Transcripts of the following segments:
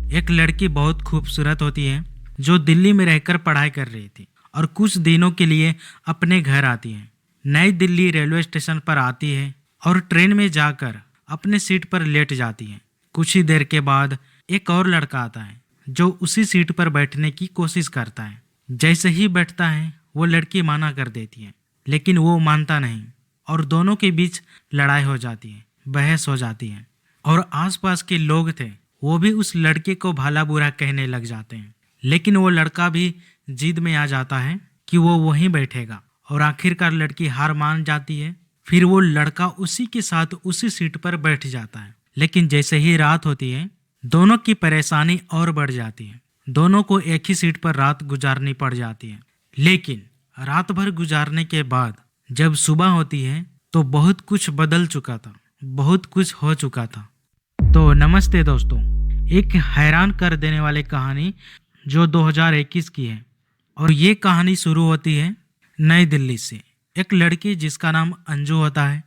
एक लड़की बहुत खूबसूरत होती है जो दिल्ली में रहकर पढ़ाई कर रही थी और कुछ दिनों के लिए अपने घर आती है। नई दिल्ली रेलवे स्टेशन पर आती है और ट्रेन में जाकर अपने सीट पर लेट जाती है। कुछ ही देर के बाद एक और लड़का आता है जो उसी सीट पर बैठने की कोशिश करता है। जैसे ही बैठता है वो लड़की मना कर देती है, लेकिन वो मानता नहीं और दोनों के बीच लड़ाई हो जाती है, बहस हो जाती है और आसपास के लोग थे वो भी उस लड़के को भला बुरा कहने लग जाते हैं। लेकिन वो लड़का भी जिद में आ जाता है कि वो वहीं बैठेगा और आखिरकार लड़की हार मान जाती है। फिर वो लड़का उसी के साथ उसी सीट पर बैठ जाता है। लेकिन जैसे ही रात होती है दोनों की परेशानी और बढ़ जाती है। दोनों को एक ही सीट पर रात गुजारनी पड़ जाती है। लेकिन रात भर गुजारने के बाद जब सुबह होती है तो बहुत कुछ बदल चुका था, बहुत कुछ हो चुका था। तो नमस्ते दोस्तों, एक हैरान कर देने वाली कहानी जो 2021 की है और ये कहानी शुरू होती है नई दिल्ली से। एक लड़की जिसका नाम अंजू होता है,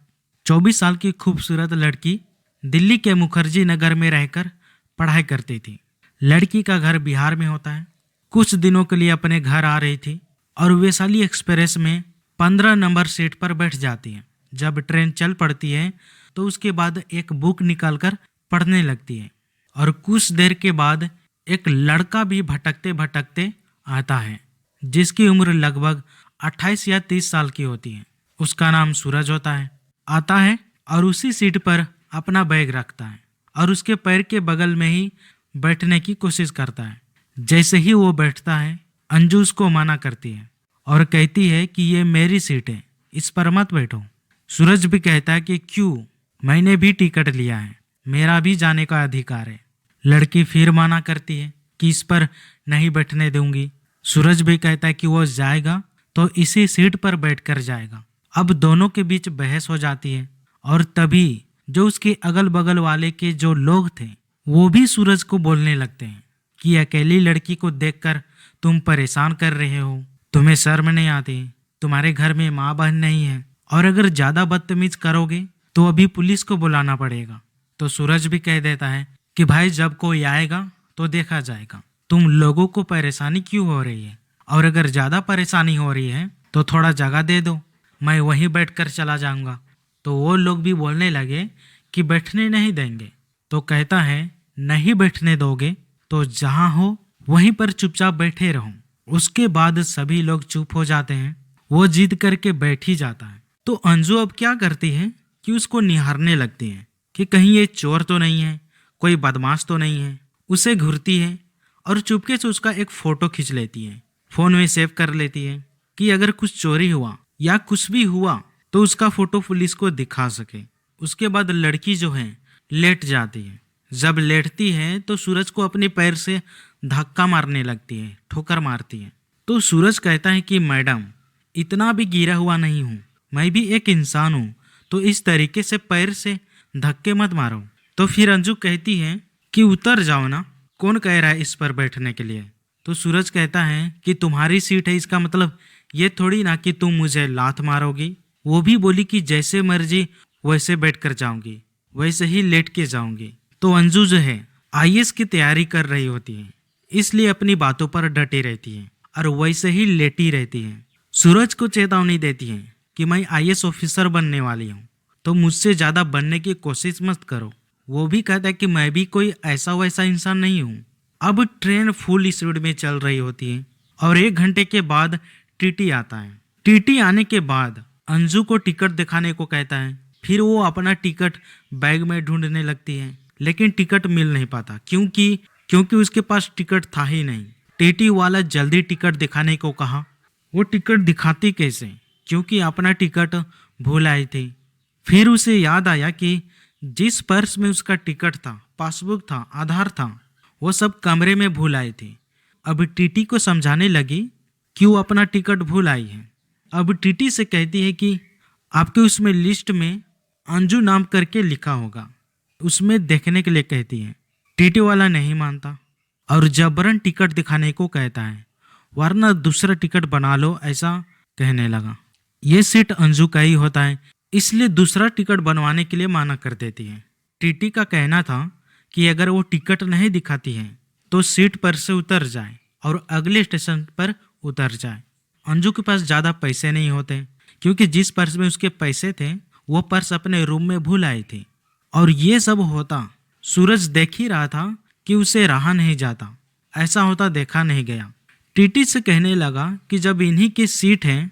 24 साल की खूबसूरत लड़की दिल्ली के मुखर्जी नगर में रहकर पढ़ाई करती थी। लड़की का घर बिहार में होता है। कुछ दिनों के लिए अपने घर आ रही थी और वैशाली एक्सप्रेस में 15 नंबर सीट पर बैठ जाती है। जब ट्रेन चल पड़ती है तो उसके बाद एक बुक निकालकर पढ़ने लगती है और कुछ देर के बाद एक लड़का भी भटकते भटकते आता है जिसकी उम्र लगभग 28 या 30 साल की होती है। उसका नाम सूरज होता है। आता है और उसी सीट पर अपना बैग रखता है और उसके पैर के बगल में ही बैठने की कोशिश करता है। जैसे ही वो बैठता है अंजू उसको मना करती है और कहती है कि ये मेरी सीट है, इस पर मत बैठो। सूरज भी कहता है कि क्यों, मैंने भी टिकट लिया है, मेरा भी जाने का अधिकार है। लड़की फिर मना करती है कि इस पर नहीं बैठने दूंगी। सूरज भी कहता है कि वो जाएगा तो इसी सीट पर बैठकर जाएगा। अब दोनों के बीच बहस हो जाती है और तभी जो उसके अगल बगल वाले के जो लोग थे वो भी सूरज को बोलने लगते हैं कि अकेली लड़की को देखकर तुम परेशान कर रहे हो, तुम्हें शर्म नहीं आती, तुम्हारे घर में माँ बहन नहीं है और अगर ज्यादा बदतमीज करोगे तो अभी पुलिस को बुलाना पड़ेगा। तो सूरज भी कह देता है कि भाई जब कोई आएगा तो देखा जाएगा, तुम लोगों को परेशानी क्यों हो रही है और अगर ज्यादा परेशानी हो रही है तो थोड़ा जगह दे दो, मैं वहीं बैठकर चला जाऊंगा। तो वो लोग भी बोलने लगे कि बैठने नहीं देंगे। तो कहता है नहीं बैठने दोगे तो जहां हो वहीं पर चुपचाप बैठे रहो। उसके बाद सभी लोग चुप हो जाते हैं। वो जिद करके बैठ ही जाता है। तो अंजू अब क्या करती है कि उसको निहारने लगती है कि कहीं ये चोर तो नहीं है, कोई बदमाश तो नहीं है। उसे घूरती है और चुपके से उसका एक फोटो खींच लेती है, फोन में सेव कर लेती है कि अगर कुछ चोरी हुआ या कुछ भी हुआ तो उसका फोटो पुलिस को दिखा सके। उसके बाद लड़की जो है लेट जाती है। जब लेटती है तो सूरज को अपने पैर से धक्का मारने लगती है, ठोकर मारती है। तो सूरज कहता है कि मैडम इतना भी गिरा हुआ नहीं हूँ, मैं भी एक इंसान हूँ, तो इस तरीके से पैर से धक्के मत मारो। तो फिर अंजू कहती है कि उतर जाओ ना, कौन कह रहा है इस पर बैठने के लिए। तो सूरज कहता है कि तुम्हारी सीट है, इसका मतलब ये थोड़ी ना कि तुम मुझे लात मारोगी। वो भी बोली कि जैसे मर्जी वैसे बैठ कर जाऊंगी, वैसे ही लेट के जाऊंगी। तो अंजू जो है आईएएस की तैयारी कर रही होती है, इसलिए अपनी बातों पर डटी रहती है और वैसे ही लेटी रहती है। सूरज को चेतावनी देती है कि मैं आईएएस ऑफिसर बनने वाली हूँ, तो मुझसे ज्यादा बनने की कोशिश मत करो। वो भी कहता है कि मैं भी कोई ऐसा वैसा इंसान नहीं हूँ। अब ट्रेन फुल स्पीड में चल रही होती है और 1 घंटे के बाद टीटी आता है। टीटी आने के बाद अंजू को टिकट दिखाने को कहता है। फिर वो अपना टिकट बैग में ढूंढने लगती है, लेकिन टिकट मिल नहीं पाता क्योंकि उसके पास टिकट था ही नहीं। टीटी वाला जल्दी टिकट दिखाने को कहा। वो टिकट दिखाती कैसे, क्योंकि अपना टिकट भूल आई थी। फिर उसे याद आया कि जिस पर्स में उसका टिकट था, पासबुक था, आधार था, वो सब कमरे में भूल आई थी। अब टीटी को समझाने लगी कि वो अपना टिकट भूल आई है। अब टीटी से कहती है कि आपके उसमें लिस्ट में अंजू नाम करके लिखा होगा, उसमें देखने के लिए कहती है। टीटी वाला नहीं मानता और जबरन टिकट दिखाने को कहता है, वरना दूसरा टिकट बना लो, ऐसा कहने लगा। ये सीट अंजू का ही होता है, इसलिए दूसरा टिकट बनवाने के लिए माना कर देती है। टीटी का कहना था कि अगर वो टिकट नहीं दिखाती है तो सीट पर से उतर जाए और अगले स्टेशन पर उतर जाए। अंजू के पास ज़्यादा पैसे नहीं होते, क्योंकि जिस पर्स में उसके पैसे थे वो पर्स अपने रूम में भूल आई थी। और ये सब होता सूरज देख ही रहा था कि उसे रहा नहीं जाता। ऐसा होता देखा नहीं गया। टीटी से कहने लगा कि जब इन्हीं की सीट है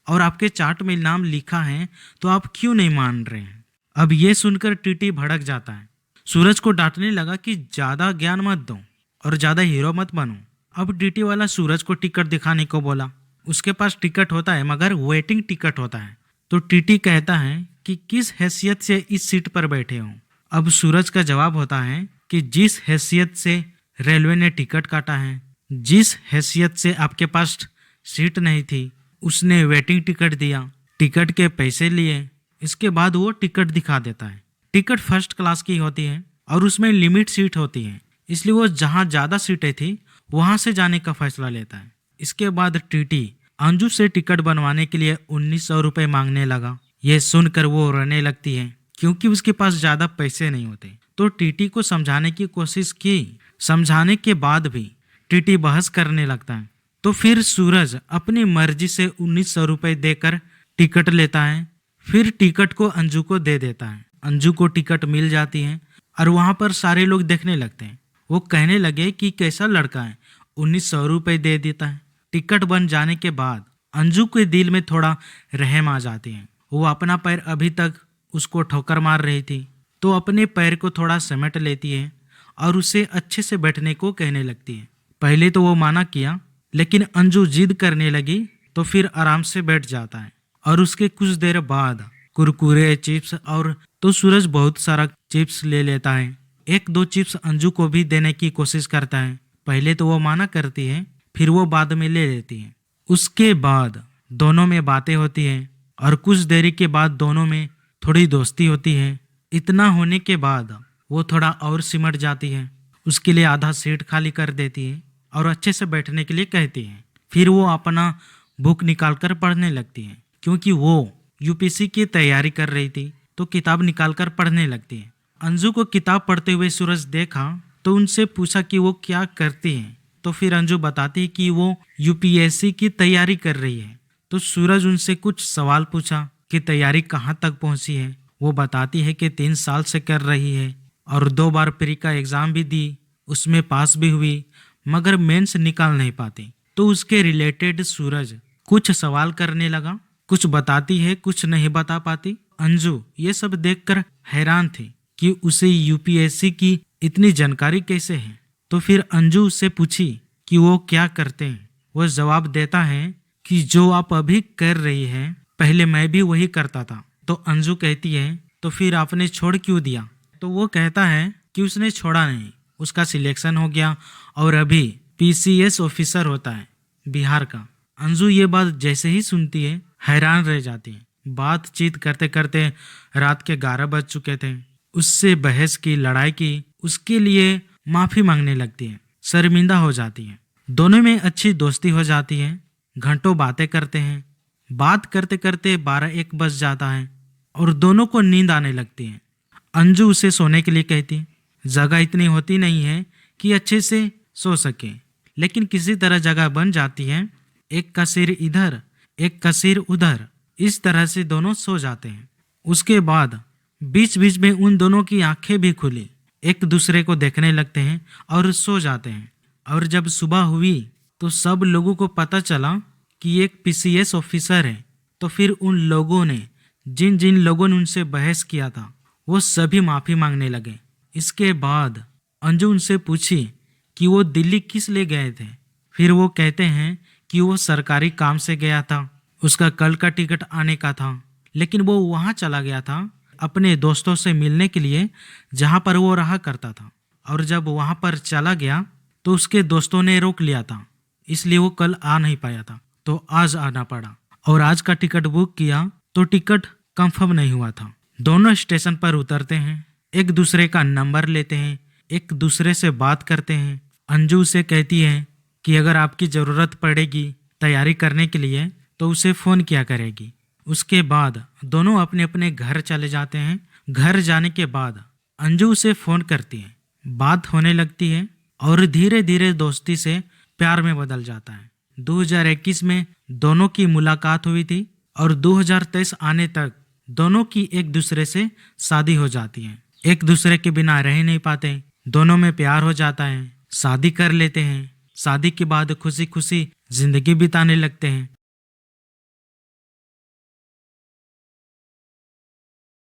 और आपके चार्ट में नाम लिखा है तो आप क्यों नहीं मान रहे हैं। अब ये सुनकर टीटी भड़क जाता है। सूरज को डांटने लगा कि ज़्यादा ज्ञान मत दो और ज़्यादा हीरो मत बनो। अब टीटी वाला सूरज को टिकट दिखाने को बोला। उसके पास टिकट होता है मगर वेटिंग टिकट होता है। तो टीटी कहता है कि किस हैसियत से इस सीट पर बैठे हो। अब सूरज का जवाब होता है कि जिस हैसियत से रेलवे ने टिकट काटा है, जिस हैसियत से आपके पास सीट नहीं थी उसने वेटिंग टिकट दिया, टिकट के पैसे लिए, इसके बाद वो टिकट दिखा देता है। टिकट फर्स्ट क्लास की होती है और उसमें लिमिट सीट होती है, इसलिए वो जहाँ ज़्यादा सीटें थी वहाँ से जाने का फैसला लेता है। इसके बाद टीटी अंजू से टिकट बनवाने के लिए 1900 रुपये मांगने लगा। ये सुनकर वो रोने लगती है क्योंकि उसके पास ज़्यादा पैसे नहीं होते। तो टीटी को समझाने की कोशिश की। समझाने के बाद भी टीटी बहस करने लगता है। तो फिर सूरज अपनी मर्जी से 1900 रुपये देकर टिकट लेता है। फिर टिकट को अंजू को दे देता है। अंजू को टिकट मिल जाती है और वहाँ पर सारे लोग देखने लगते हैं। वो कहने लगे कि कैसा लड़का है, 1900 रुपये दे देता है। टिकट बन जाने के बाद अंजू के दिल में थोड़ा रहम आ जाती है। वो अपना पैर अभी तक उसको ठोकर मार रही थी, तो अपने पैर को थोड़ा समेट लेती है और उसे अच्छे से बैठने को कहने लगती है। पहले तो वो माना किया, लेकिन अंजू जिद करने लगी तो फिर आराम से बैठ जाता है। और उसके कुछ देर बाद कुरकुरे, चिप्स और तो सूरज बहुत सारा चिप्स ले लेता है। एक दो चिप्स अंजू को भी देने की कोशिश करता है। पहले तो वो माना करती है, फिर वो बाद में ले लेती है। उसके बाद दोनों में बातें होती हैं और कुछ देरी के बाद दोनों में थोड़ी दोस्ती होती है। इतना होने के बाद वो थोड़ा और सिमट जाती है। उसके लिए आधा सीट खाली कर देती है और अच्छे से बैठने के लिए कहती है। फिर वो अपना बुक निकालकर पढ़ने लगती है, क्योंकि वो यूपीएससी की तैयारी कर रही थी, तो किताब निकालकर पढ़ने लगती है। अंजू को किताब पढ़ते हुए सूरज देखा तो उनसे पूछा कि वो क्या करती है। तो फिर अंजू बताती है कि वो यूपीएससी की तैयारी कर रही है। तो सूरज उनसे कुछ सवाल पूछा कि तैयारी कहाँ तक पहुँची है। वो बताती है कि 3 साल से कर रही है और 2 बार प्री का एग्ज़ाम भी दी, उसमें पास भी हुई, मगर मेंस निकाल नहीं पाती। तो उसके रिलेटेड सूरज कुछ सवाल करने लगा। कुछ बताती है, कुछ नहीं बता पाती। अंजू ये सब देखकर हैरान थी कि उसे यूपीएससी की इतनी जानकारी कैसे है। तो फिर अंजू उससे पूछी कि वो क्या करते हैं। वो जवाब देता है कि जो आप अभी कर रही हैं पहले मैं भी वही करता था। तो अंजू कहती है तो फिर आपने छोड़ क्यों दिया। तो वो कहता है कि उसने छोड़ा नहीं, उसका सिलेक्शन हो गया और अभी पीसीएस ऑफिसर होता है बिहार का। अंजू ये बात जैसे ही सुनती है हैरान रह जाती है। बातचीत करते करते रात के 11 बज चुके थे। उससे बहस की, लड़ाई की, उसके लिए माफी मांगने लगती है, शर्मिंदा हो जाती है। दोनों में अच्छी दोस्ती हो जाती है। घंटों बातें करते हैं। बात करते करते 12-1 बज जाता है और दोनों को नींद आने लगती है। अंजू उसे सोने के लिए कहती है। जगह इतनी होती नहीं है कि अच्छे से सो सके, लेकिन किसी तरह जगह बन जाती है। एक का सिर इधर, एक का सिर उधर, इस तरह से दोनों सो जाते हैं। उसके बाद बीच बीच में उन दोनों की आंखें भी खुली, एक दूसरे को देखने लगते हैं और सो जाते हैं। और जब सुबह हुई तो सब लोगों को पता चला कि एक पीसीएस ऑफिसर है। तो फिर उन लोगों ने, जिन जिन लोगों ने उनसे बहस किया था, वो सभी माफ़ी मांगने लगे। इसके बाद अंजू उनसे पूछी कि वो दिल्ली किस लिए गए थे। फिर वो कहते हैं कि वो सरकारी काम से गया था, उसका कल का टिकट आने का था, लेकिन वो वहाँ चला गया था अपने दोस्तों से मिलने के लिए जहाँ पर वो रहा करता था। और जब वहाँ पर चला गया तो उसके दोस्तों ने रोक लिया था, इसलिए वो कल आ नहीं पाया था, तो आज आना पड़ा। और आज का टिकट बुक किया तो टिकट कंफर्म नहीं हुआ था। दोनों स्टेशन पर उतरते हैं, एक दूसरे का नंबर लेते हैं, एक दूसरे से बात करते हैं। अंजू से कहती है कि अगर आपकी ज़रूरत पड़ेगी तैयारी करने के लिए तो उसे फ़ोन किया करेगी। उसके बाद दोनों अपने अपने घर चले जाते हैं। घर जाने के बाद अंजू उसे फ़ोन करती है, बात होने लगती है। और धीरे धीरे दोस्ती से प्यार में बदल जाता है। 2021 में दोनों की मुलाकात हुई थी और 2023 आने तक दोनों की एक दूसरे से शादी हो जाती है। एक दूसरे के बिना रह नहीं पाते, दोनों में प्यार हो जाता है, शादी कर लेते हैं। शादी के बाद खुशी खुशी जिंदगी बिताने लगते हैं।